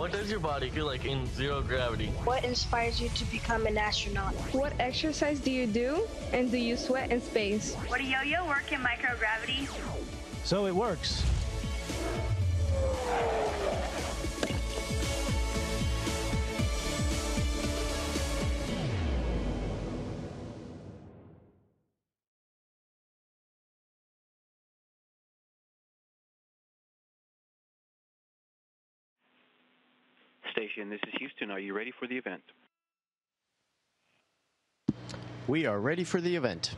What does your body feel like in zero gravity? What inspires you to become an astronaut? What exercise do you do? And do you sweat in space? Would a yo-yo work in microgravity? So it works. Station, this is Houston. Are you ready for the event? We are ready for the event.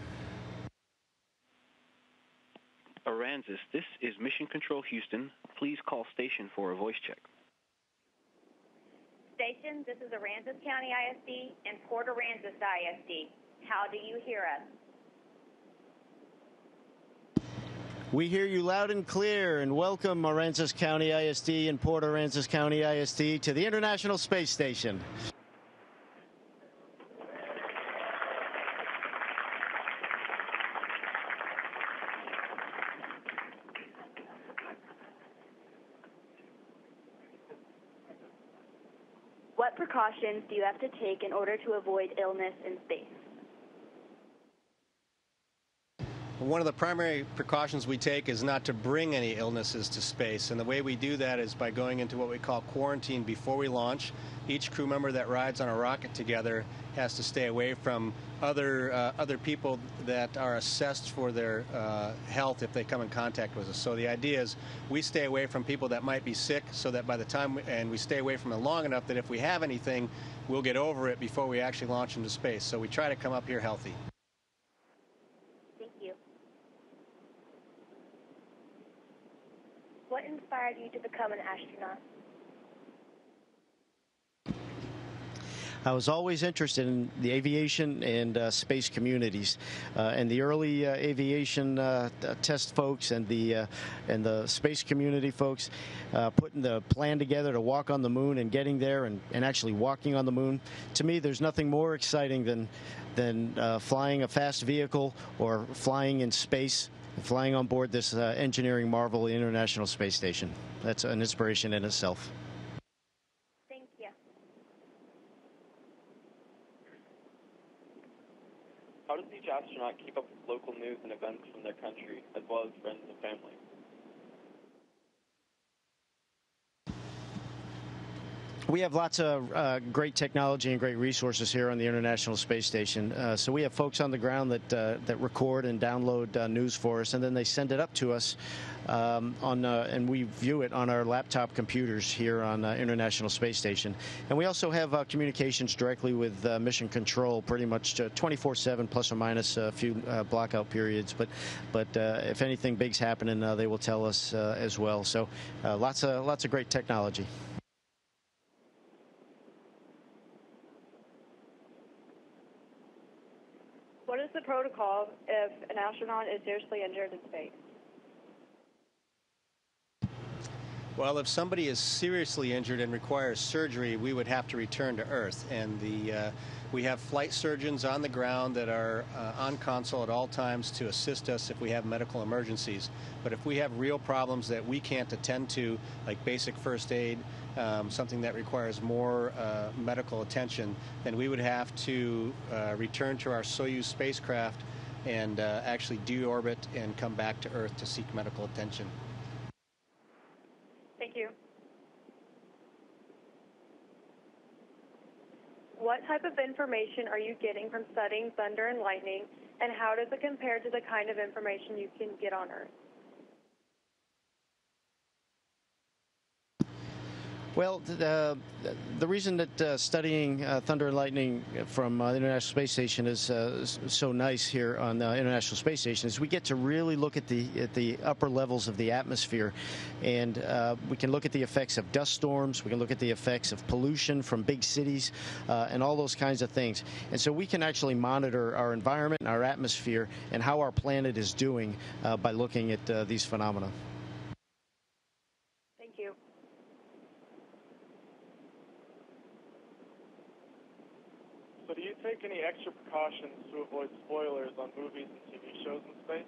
Aransas, this is Mission Control Houston. Please call station for a voice check. Station, this is Aransas County ISD and Port Aransas ISD. How do you hear us? We hear you loud and clear, and welcome Aransas County ISD and Port Aransas County ISD to the International Space Station. What precautions do you have to take in order to avoid illness in space? One of the primary precautions we take is not to bring any illnesses to space, and the way we do that is by going into what we call quarantine before we launch. Each crew member that rides on a rocket together has to stay away from other people that are assessed for their health if they come in contact with us. So the idea is we stay away from people that might be sick, so that by the time and we stay away from it long enough that if we have anything, we'll get over it before we actually launch into space. So we try to come up here healthy. What inspired you to become an astronaut? I was always interested in the aviation and space communities, and the early aviation test folks and the space community folks putting the plan together to walk on the moon and getting there and actually walking on the moon. To me, there's nothing more exciting than flying a fast vehicle or flying in space. Flying on board this engineering marvel, the International Space Station. That's an inspiration in itself. Thank you. How does each astronaut keep up with local news and events from their country, as well as friends and family? We have lots of great technology and great resources here on the International Space Station. So we have folks on the ground that record and download news for us, and then they send it up to us and we view it on our laptop computers here on International Space Station. And we also have communications directly with Mission Control, pretty much 24/7, plus or minus a few blackout periods. But if anything big's happening, they will tell us as well. So lots of great technology. What is the protocol if an astronaut is seriously injured in space? Well, if somebody is seriously injured and requires surgery, we would have to return to Earth. And we have flight surgeons on the ground that are on console at all times to assist us if we have medical emergencies. But if we have real problems that we can't attend to, like basic first aid, something that requires more medical attention, then we would have to return to our Soyuz spacecraft and actually deorbit and come back to Earth to seek medical attention. Thank you. What type of information are you getting from studying thunder and lightning, and how does it compare to the kind of information you can get on Earth? Well, the reason that studying thunder and lightning from the International Space Station is so nice here on the International Space Station is we get to really look at the upper levels of the atmosphere, and we can look at the effects of dust storms, we can look at the effects of pollution from big cities, and all those kinds of things. And so we can actually monitor our environment and our atmosphere and how our planet is doing by looking at these phenomena. Thank you. So do you take any extra precautions to avoid spoilers on movies and TV shows in space?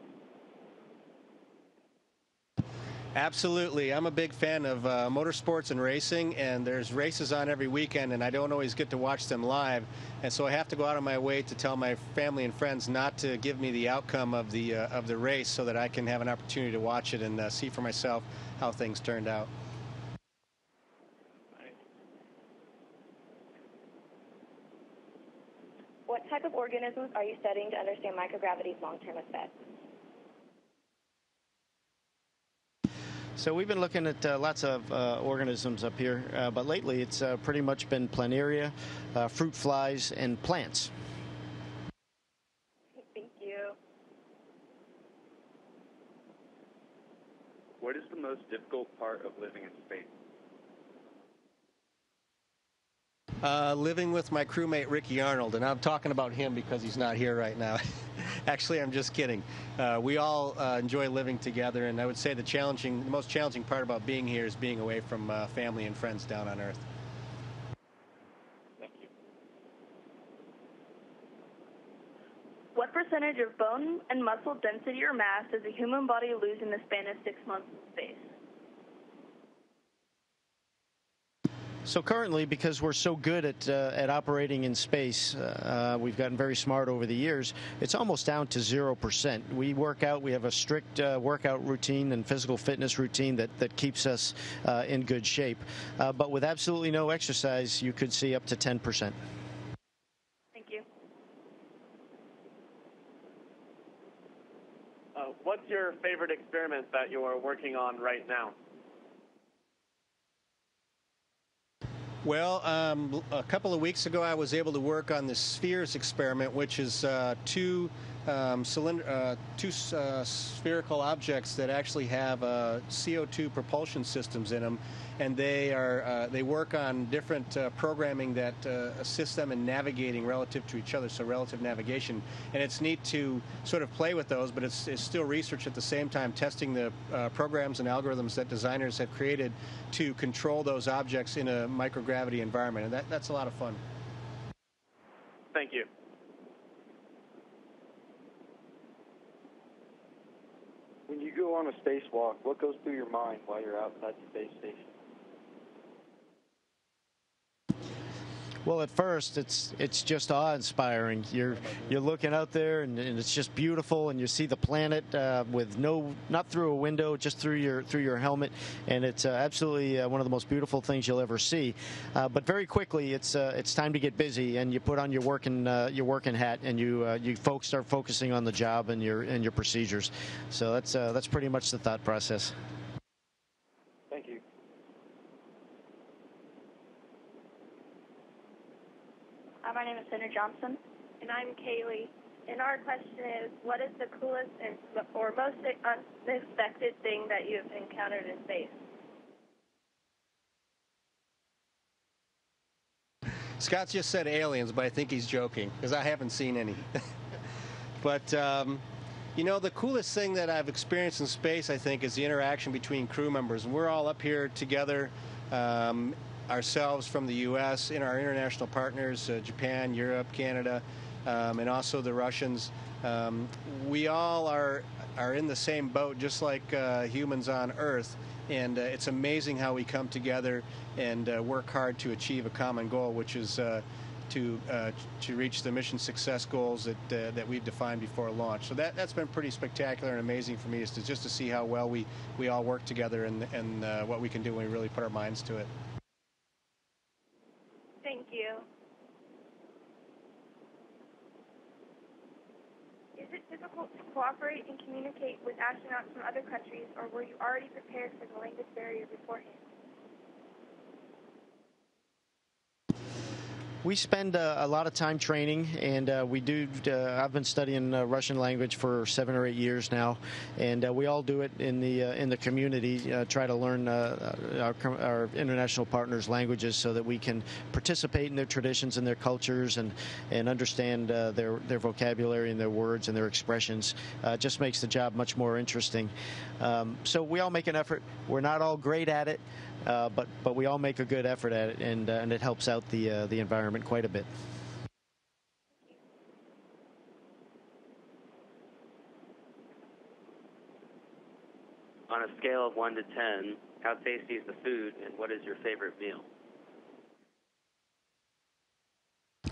Absolutely. I'm a big fan of motorsports and racing, and there's races on every weekend, and I don't always get to watch them live. And so I have to go out of my way to tell my family and friends not to give me the outcome of the race so that I can have an opportunity to watch it and see for myself how things turned out. What type of organisms are you studying to understand microgravity's long-term effects? So we've been looking at lots of organisms up here, but lately it's pretty much been planaria, fruit flies, and plants. Thank you. What is the most difficult part of living in space? Living with my crewmate Ricky Arnold, and I'm talking about him because he's not here right now. Actually, I'm just kidding. We all enjoy living together, and I would say the most challenging part about being here is being away from family and friends down on Earth. Thank you. What percentage of bone and muscle density or mass does a human body lose in the span of 6 months in space? So currently, because we're so good at operating in space, we've gotten very smart over the years, it's almost down to 0%. We work out, we have a strict workout routine and physical fitness routine that keeps us in good shape. But with absolutely no exercise, you could see up to 10%. Thank you. What's your favorite experiment that you are working on right now? Well, a couple of weeks ago, I was able to work on the spheres experiment, which is two spherical objects that actually have CO2 propulsion systems in them, and they work on different programming that assists them in navigating relative to each other, so relative navigation. And it's neat to sort of play with those, but it's still research at the same time, testing the programs and algorithms that designers have created to control those objects in a microgravity environment, and that's a lot of fun. Thank you. When you go on a spacewalk, what goes through your mind while you're outside the space station? Well, at first, it's just awe-inspiring. You're looking out there, and it's just beautiful, and you see the planet with not through a window, just through your helmet, and it's absolutely one of the most beautiful things you'll ever see. But very quickly, it's time to get busy, and you put on your working hat, and you folks start focusing on the job and your procedures. So that's pretty much the thought process. Thank you. My name is Senator Johnson. And I'm Kaylee. And our question is, what is the coolest or most unexpected thing that you've encountered in space? Scott just said aliens, but I think he's joking, because I haven't seen any. But, you know, the coolest thing that I've experienced in space, I think, is the interaction between crew members. And we're all up here together, ourselves from the U.S., in our international partners, Japan, Europe, Canada, and also the Russians. We all are in the same boat, just like humans on Earth, and it's amazing how we come together and work hard to achieve a common goal, which is to reach the mission success goals that we've defined before launch. So that's been pretty spectacular and amazing for me, is just to see how well we all work together and what we can do when we really put our minds to it. Thank you. Is it difficult to cooperate and communicate with astronauts from other countries, or were you already prepared for the language barrier beforehand? We spend a lot of time training, and we do. I've been studying Russian language for 7 or 8 years now, and we all do it in the community. Try to learn our international partners' languages so that we can participate in their traditions and their cultures, and understand their vocabulary and their words and their expressions. Just makes the job much more interesting. So we all make an effort. We're not all great at it. But we all make a good effort at it, and it helps out the environment quite a bit. On a scale of 1 to 10, how tasty is the food, and what is your favorite meal?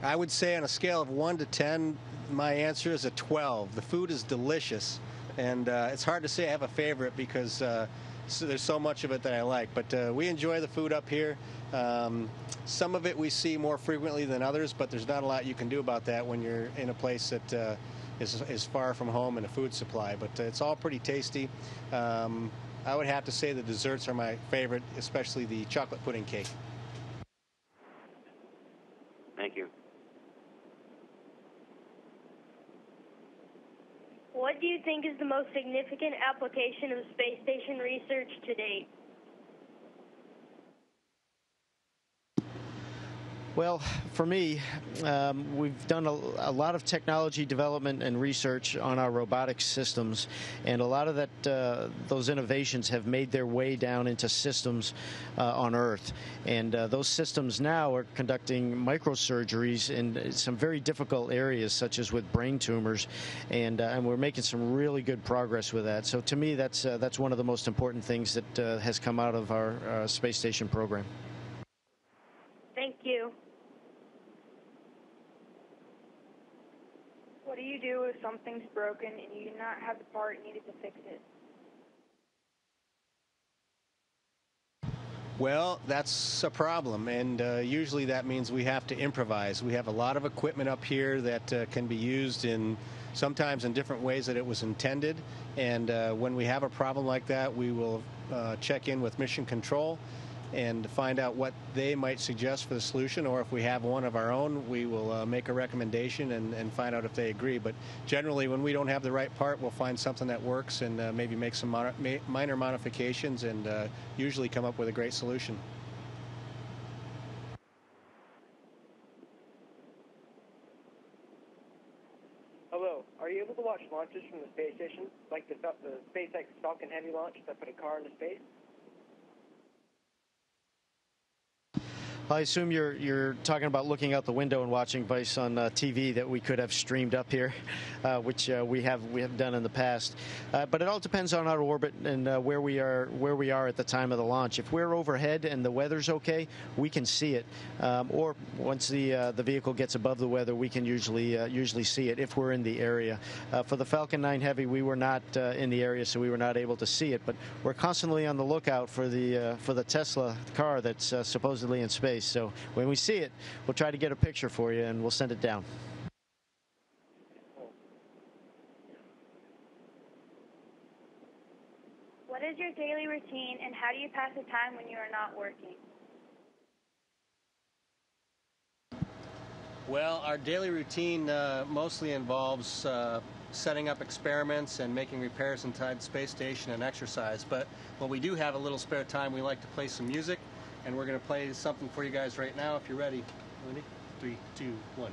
I would say on a scale of 1 to 10, my answer is a 12. The food is delicious, and it's hard to say I have a favorite because there's so much of it that I like. But we enjoy the food up here. Some of it we see more frequently than others, but there's not a lot you can do about that when you're in a place that is far from home and a food supply. But it's all pretty tasty. I would have to say the desserts are my favorite, especially the chocolate pudding cake. Thank you. What do you think is the most significant application of space station research to date? Well, for me, we've done a lot of technology development and research on our robotics systems, and a lot of those innovations have made their way down into systems on Earth. And those systems now are conducting microsurgeries in some very difficult areas, such as with brain tumors, and we're making some really good progress with that. So to me, that's one of the most important things that has come out of our space station program. Thank you. What do you do if something's broken and you do not have the part needed to fix it? Well, that's a problem, and usually that means we have to improvise. We have a lot of equipment up here that can be used sometimes in different ways that it was intended, and when we have a problem like that, we will check in with Mission Control and find out what they might suggest for the solution, or if we have one of our own, we will make a recommendation and find out if they agree. But generally, when we don't have the right part, we'll find something that works and maybe make some minor modifications and usually come up with a great solution. Hello, are you able to watch launches from the space station, like the SpaceX Falcon Heavy launch that put a car into space? I assume you're talking about looking out the window and watching Vice on TV that we could have streamed up here, which we have done in the past. But it all depends on our orbit and where we are at the time of the launch. If we're overhead and the weather's okay, we can see it. Or once the vehicle gets above the weather, we can usually see it if we're in the area. For the Falcon 9 Heavy, we were not in the area, so we were not able to see it. But we're constantly on the lookout for the Tesla car that's supposedly in space. So when we see it, we'll try to get a picture for you and we'll send it down. What is your daily routine and how do you pass the time when you are not working? Well, our daily routine mostly involves setting up experiments and making repairs inside the space station and exercise. But when we do have a little spare time, we like to play some music. And we're going to play something for you guys right now if you're ready. Ready? 3, 2, 1.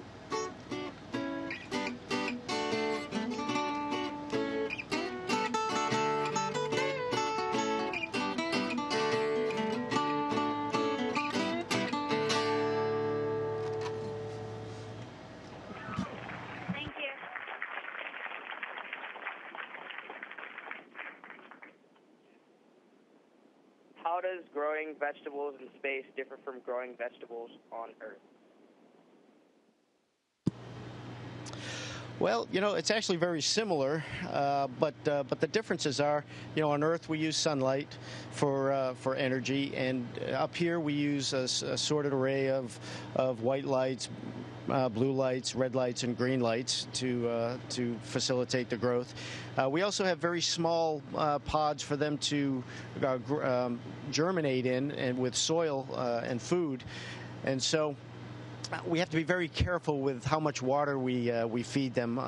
Thank you. How does growing vegetables in space differ from growing vegetables on Earth? Well, it's actually very similar, but the differences are, on Earth we use sunlight for energy, and up here we use a sorted array of white lights, blue lights, red lights, and green lights to facilitate the growth. We also have very small pods for them to germinate in, and with soil and food, and so we have to be very careful with how much water we feed them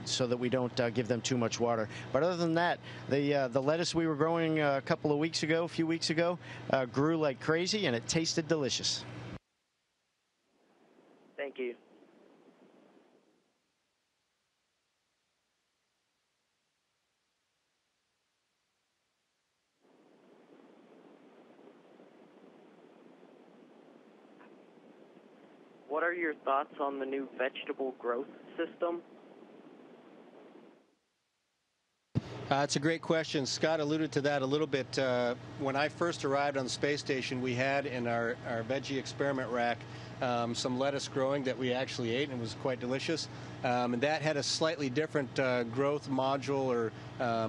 so that we don't give them too much water. But other than that, the lettuce we were growing a few weeks ago, grew like crazy, and it tasted delicious. Thank you. What are your thoughts on the new vegetable growth system? It's a great question. Scott alluded to that a little bit. When I first arrived on the space station, we had in our veggie experiment rack some lettuce growing that we actually ate, and it was quite delicious. And that had a slightly different growth module or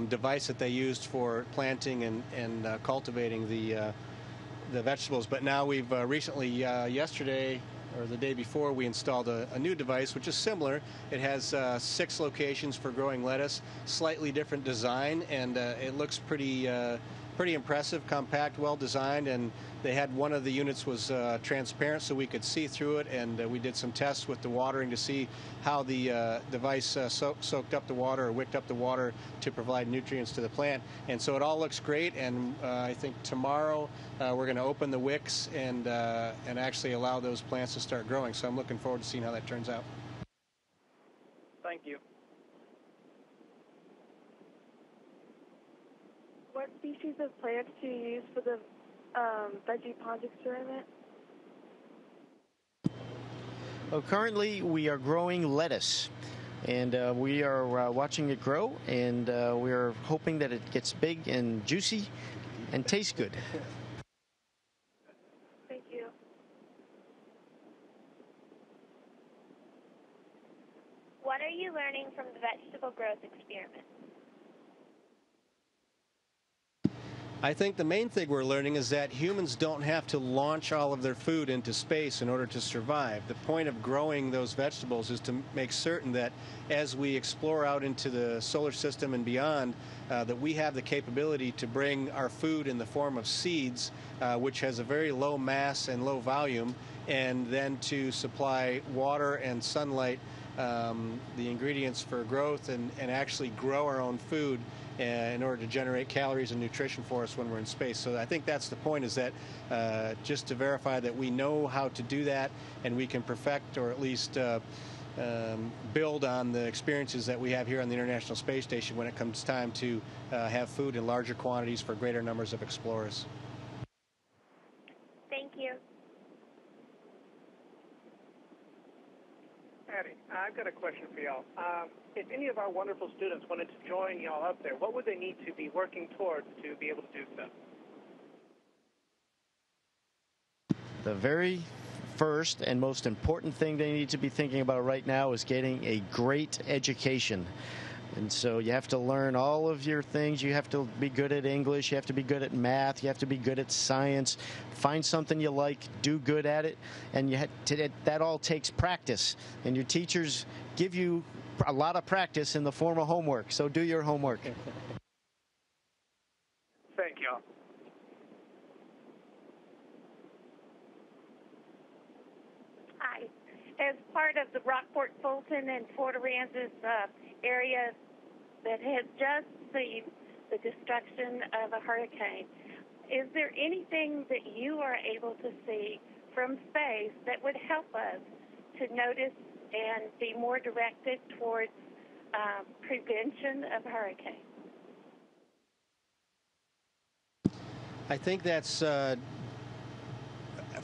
device that they used for planting and cultivating the vegetables. But now we've recently, yesterday, or the day before, we installed a new device, which is similar. It has 6 locations for growing lettuce, slightly different design, and it looks pretty impressive, compact, well designed. And they had one of the units was transparent, so we could see through it, and we did some tests with the watering to see how the device soaked up the water or wicked up the water to provide nutrients to the plant. And so it all looks great, and I think tomorrow we're going to open the wicks and actually allow those plants to start growing. So I'm looking forward to seeing how that turns out. Thank you. What species of plants do you use for the veggie pond experiment? Well, currently, we are growing lettuce, and we are watching it grow, and we are hoping that it gets big and juicy and tastes good. Thank you. What are you learning from the vegetable growth experiment? I think the main thing we're learning is that humans don't have to launch all of their food into space in order to survive. The point of growing those vegetables is to make certain that as we explore out into the solar system and beyond, that we have the capability to bring our food in the form of seeds, which has a very low mass and low volume, and then to supply water and sunlight, the ingredients for growth, and actually grow our own food in order to generate calories and nutrition for us when we're in space. So I think that's the point, is that just to verify that we know how to do that, and we can perfect or at least build on the experiences that we have here on the International Space Station when it comes time to have food in larger quantities for greater numbers of explorers. Thank you. Patty, I've got a question for y'all. If any of our wonderful students wanted to join y'all up there, what would they need to be working towards to be able to do so? The very first and most important thing they need to be thinking about right now is getting a great education. And so you have to learn all of your things. You have to be good at English. You have to be good at math. You have to be good at science. Find something you like, do good at it, and that all takes practice. And your teachers give you a lot of practice in the form of homework. So do your homework. Thank y'all. Hi. As part of the Rockport, Fulton, and Port Aransas area that has just seen the destruction of a hurricane, is there anything that you are able to see from space that would help us to notice and be more directed towards prevention of hurricanes? I think that's,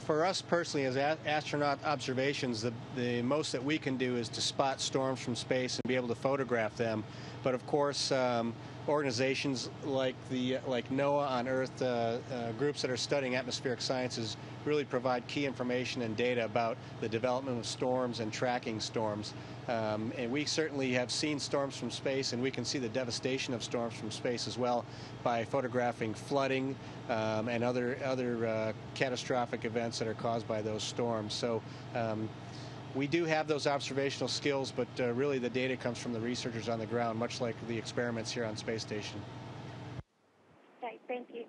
for us personally, as astronaut observations, the most that we can do is to spot storms from space and be able to photograph them. But of course, organizations like NOAA on Earth, groups that are studying atmospheric sciences, really provide key information and data about the development of storms and tracking storms. And we certainly have seen storms from space, and we can see the devastation of storms from space as well by photographing flooding and other catastrophic events that are caused by those storms. So we do have those observational skills, but really the data comes from the researchers on the ground, much like the experiments here on Space Station. Okay, thank you.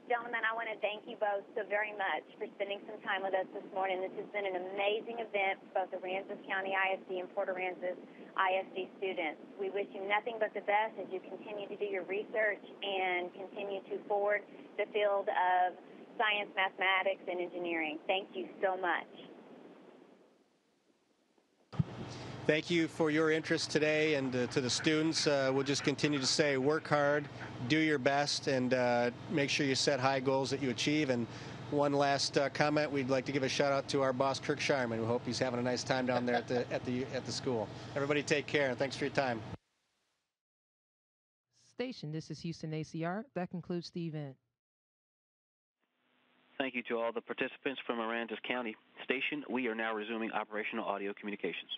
Gentlemen, I want to thank you both so very much for spending some time with us this morning. This has been an amazing event for both Aransas County ISD and Port Aransas ISD students. We wish you nothing but the best as you continue to do your research and continue to forward the field of science, mathematics, and engineering. Thank you so much. Thank you for your interest today, and to the students, we'll just continue to say, work hard, do your best, and make sure you set high goals that you achieve, and One last comment. We'd like to give a shout out to our boss, Kirk Shireman. We hope he's having a nice time down there at the school. Everybody take care, and thanks for your time. Station, this is Houston ACR. That concludes the event. Thank you to all the participants from Aransas County. Station, we are now resuming operational audio communications.